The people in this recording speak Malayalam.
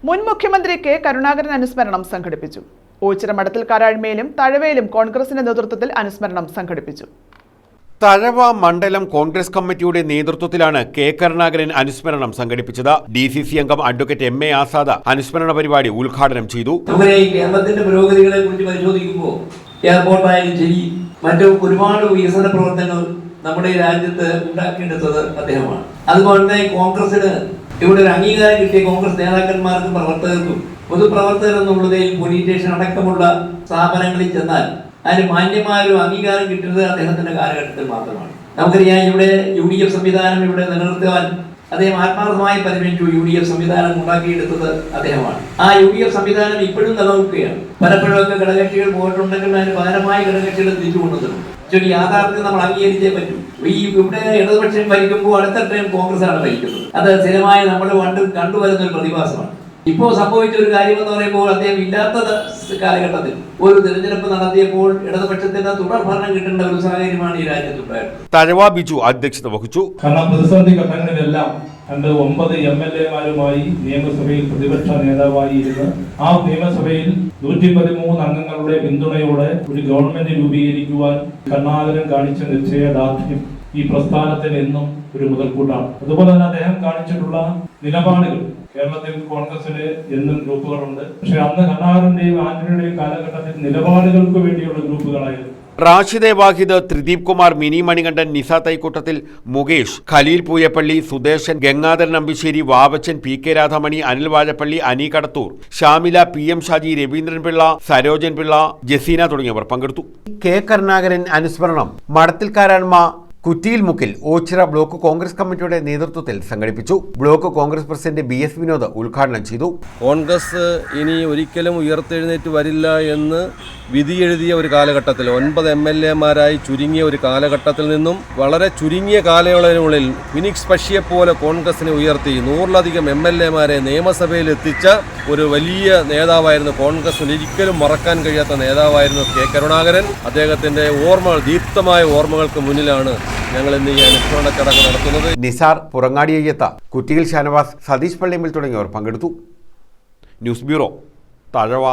മുൻ മുഖ്യമന്ത്രി കെ കരുണാകരൻ അനുസ്മരണം സംഘടിപ്പിച്ചു. ഓച്ചിറ മഠത്തിൽ കാരാഴ്മയിലും തഴവയിലും കോൺഗ്രസിന്റെ നേതൃത്വത്തിൽ അനുസ്മരണം സംഘടിപ്പിച്ചു. തഴവ മണ്ഡലം കോൺഗ്രസ് കമ്മിറ്റിയുടെ നേതൃത്വത്തിലാണ് കെ കരുണാകരൻ അനുസ്മരണം സംഘടിപ്പിച്ചത്. DCC അംഗം അഡ്വക്കേറ്റ് MA ആസാദ് അനുസ്മരണ പരിപാടി ഉദ്ഘാടനം ചെയ്തു. കേരളത്തിന്റെ പുരോഗതികളെ കുറിച്ച് പരിശോധിക്കുമ്പോൾ എയർപോർട്ടായാലും ശരി, മറ്റു ഒരുപാട് വികസന പ്രവർത്തനങ്ങൾ നമ്മുടെ രാജ്യത്ത് ഉണ്ടാക്കിയെടുത്തത് അദ്ദേഹമാണ്. അതുപോലെ തന്നെ കോൺഗ്രസിന് ഇവിടെ ഒരു അംഗീകാരം കിട്ടിയ കോൺഗ്രസ് നേതാക്കന്മാർക്കും പ്രവർത്തകർക്കും പൊതുപ്രവർത്തകർ എന്നുള്ളതിൽ പോലീസ് സ്റ്റേഷൻ അടക്കമുള്ള സ്ഥാപനങ്ങളിൽ ചെന്നാൽ അതിന് മാന്യമായ ഒരു അംഗീകാരം കിട്ടുന്നത് അദ്ദേഹത്തിന്റെ കാലഘട്ടത്തിൽ മാത്രമാണ്. നമുക്കറിയാം, ഇവിടെ UDF സംവിധാനം ഇവിടെ നിലനിർത്തുവാൻ അദ്ദേഹം ആത്മാർത്ഥമായി പരിഗണിച്ചു. UDF സംവിധാനം ഉണ്ടാക്കിയെടുത്തത് അദ്ദേഹമാണ്. ആ UDF സംവിധാനം ഇപ്പോഴും നിലനിൽക്കുകയാണ്. പലപ്പോഴൊക്കെ ഘടകകക്ഷികൾ പോയിട്ടുണ്ടെങ്കിൽ അതിന് പകരമായി ഘടകകക്ഷികൾ തിരിച്ചു കൊണ്ടുവന്നു. യാഥാർത്ഥ്യം നമ്മൾ അംഗീകരിച്ചേ പറ്റൂ. ഇവിടെ ഇടതുപക്ഷം ഭരിക്കുമ്പോൾ അടുത്ത ടൈം കോൺഗ്രസ് ആണ് ഭരിക്കുന്നത്. അത് സ്ഥിരമായി നമ്മൾ കണ്ടുവരുന്ന ഒരു പ്രതിഭാസമാണ്. ഇപ്പോൾ സംഭവിച്ച ഒരു കാര്യം എന്ന് പറയുമ്പോൾ അദ്ദേഹം ഇല്ലാത്ത കാലഘട്ടത്തിൽ ഒരു തിരഞ്ഞെടുപ്പ് നടത്തിയപ്പോൾ ഇടതുപക്ഷത്തിന് തുടർ ഭരണം കിട്ടേണ്ട ഒരു സാഹചര്യമാണ് ഈ രാജ്യത്തുണ്ടായത്. തഴവ ബിജു അധ്യക്ഷത വഹിച്ചു. കാരണം പ്രതിസന്ധി ഘട്ടങ്ങളിലെല്ലാം 9 MLA-മാരുമായി നിയമസഭയിൽ പ്രതിപക്ഷ നേതാവായി ഇരുന്ന് ആ നിയമസഭയിൽ 113 അംഗങ്ങളുടെ പിന്തുണയോടെ ഒരു ഗവൺമെന്റ് രൂപീകരിക്കുവാൻ കരുണാകരൻ കാണിച്ച നിശ്ചയദാർഢ്യം ഈ പ്രസ്ഥാനത്തിന് എന്നും ഒരു മുതൽക്കൂട്ടാണ്. അതുപോലെ തന്നെ അദ്ദേഹം കാണിച്ചിട്ടുള്ള നിലപാടുകൾ, കേരളത്തിൽ കോൺഗ്രസിന് എന്നും ഗ്രൂപ്പുകളുണ്ട്. പക്ഷെ അന്ന് കരുണാകരന്റെയും ആന്റണിയുടെയും കാലഘട്ടത്തിൽ നിലപാടുകൾക്ക് വേണ്ടിയുള്ള ഗ്രൂപ്പുകളായിരുന്നു. റാഷിദെ വാഹിദ്, ത്രിദീപ് കുമാർ, മിനി മണികണ്ഠൻ, നിസ തൈക്കൂട്ടത്തിൽ, മുകേഷ്, ഖലീൽ പൂയപ്പള്ളി, സുദേശൻ, ഗംഗാധരൻ അമ്പിശ്ശേരി, വാവച്ചൻ, PK രാധാമണി, അനിൽ വാഴപ്പള്ളി, അനി കടത്തൂർ, ഷാമില, PM ഷാജി, രവീന്ദ്രൻ പിള്ള, സരോജൻ പിള്ള, ജസീന തുടങ്ങിയവർ പങ്കെടുത്തു. കെ കരുണാകരൻ അനുസ്മരണം മഠത്തിൽ കാരാഴ്മ കുറ്റിയിൽ മുക്കിൽ ഓച്ചിറ ബ്ലോക്ക് കോൺഗ്രസ് കമ്മിറ്റിയുടെ നേതൃത്വത്തിൽ സംഘടിപ്പിച്ചു. Block Congress president BS Vinod ഉദ്ഘാടനം ചെയ്തു. കോൺഗ്രസ് ഇനി ഒരിക്കലും ഉയർത്തെഴുന്നേറ്റ് വരില്ല എന്ന് വിധിയെഴുതിയ ഒരു കാലഘട്ടത്തിൽ, 9 MLA-മാരായി ചുരുങ്ങിയ ഒരു കാലഘട്ടത്തിൽ നിന്നും വളരെ ചുരുങ്ങിയ കാലയളവിനുള്ളിൽ ഫിനിക്സ് പക്ഷിയെപ്പോലെ കോൺഗ്രസിനെ ഉയർത്തി 100-ലധികം MLA-മാരെ നിയമസഭയിൽ എത്തിച്ച ഒരു വലിയ നേതാവായിരുന്നു. കോൺഗ്രസിന് ഒരിക്കലും മറക്കാൻ കഴിയാത്ത നേതാവായിരുന്നു കെ കരുണാകരൻ. അദ്ദേഹത്തിന്റെ ഓർമ്മകൾ, ദീപ്തമായ ഓർമ്മകൾക്ക് മുന്നിലാണ് ഞങ്ങൾ ഇന്ന് ഈ അനുസ്മരണ ചടങ്ങ് നടത്തുന്നത്. നിസാർ, പുറങ്ങാടി അയ്യത്ത, കുറ്റിയിൽ ഷാനവാസ്, സതീഷ് പള്ളിയമ്പിൽ തുടങ്ങിയവർ പങ്കെടുത്തു. News bureau, Thazhava.